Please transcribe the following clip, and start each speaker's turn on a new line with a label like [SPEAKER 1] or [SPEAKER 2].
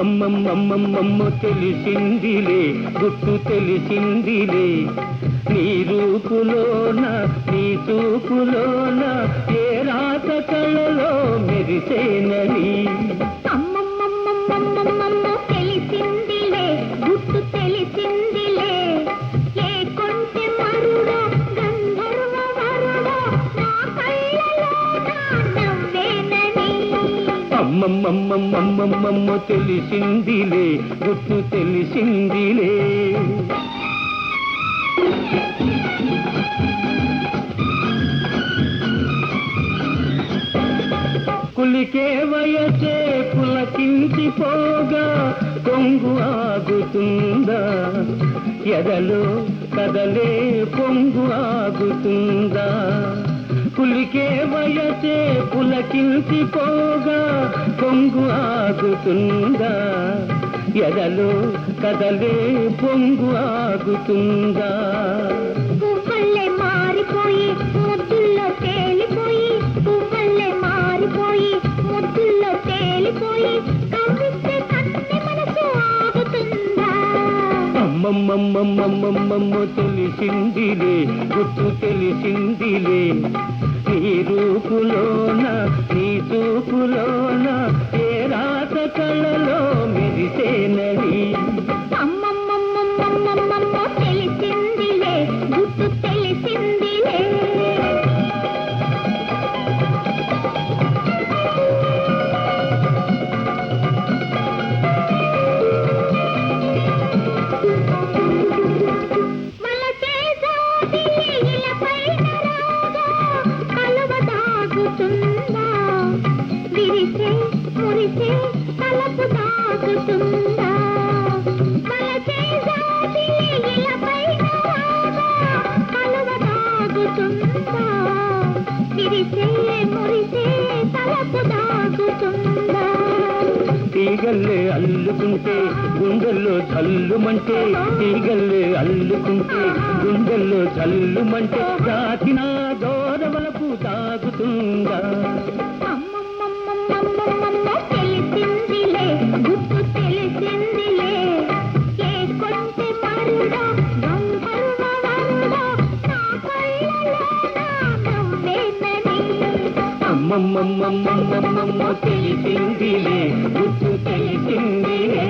[SPEAKER 1] అమ్మమ్మమ్మమ్మమ్మమ్మ తెలిసిందిలే గుట్టు తెలిసిందిలే నీ రూపులోన నీ చూపులోన ఏ రాత కళలో మెరిసేనని
[SPEAKER 2] అమ్మమ్మమ్మమ్మమ్మమ్మ తెలిసిందిలే గుట్టు తెలిసిందిలే ఏ కొంచె మరుడో గంధర్వ వరుడో నా కళ్ళలో నా నవ్వేనని
[SPEAKER 1] అమ్మమ్మమ్మమ్మమ్మమ్మ తెలిసిందిలే గుట్టు తెలిసిందిలే కులికే వయసే పులకించిపోగా కొంగు ఆగుతుందా ఎదలో కదలే పొంగు ఆగుతుందా కులికే వయసే పులకించిపోగా కొంగు ఆగుతుందా ఎదలో కదలే పొంగు ఆగుతుందా
[SPEAKER 2] పువ్వుల్లే మారిపోయి ముద్దుల్లో తేలిపోయి పువ్వుల్లే మారిపోయి ముద్దుల్లో తేలిపోయి కవ్విస్తే కన్నె మనసు ఆగుతుందా
[SPEAKER 1] అమ్మమ్మమ్మమ్మమ్మమ్మ తెలిసిందిలే గుట్టు తెలిసిందిలే నీ రూపులోన నీ చూపులోన ఏ రాత కళలో మెరిసేనని
[SPEAKER 2] అమ్మమ్మమ్మమ్మమ్మమ్మ తెలిసిందిలే గుట్టు తెలిసిందిలే విరిసే మురిసే తలపు దాగుతుందా వలసే జాబిలి ఇలపైన రాగా కలువ దాగుతుందా విరిసే మురిసే తలపు దాగుతుందా
[SPEAKER 1] తీగల్లే అల్లుకుంటే గుండెల్లో జల్లుమంటే తీగల్లే అల్లుకుంటే గుండెల్లో జల్లుమంటే దాచిన దోరవలపు తాగుతుందా
[SPEAKER 2] అమ్మమ్మమ్మమ్మమ్మమ్మ తెలిసిందిలే గుట్టు తెలిసిందిలే ఏ కొంచె మరుడో గంధర్వ వరుడో నా కళ్ళలో నా నవ్వేనని
[SPEAKER 1] అమ్మమ్మమ్మమ్మమ్మమ్మ తెలిసిందిలే గుట్టు తెలిసిందిలే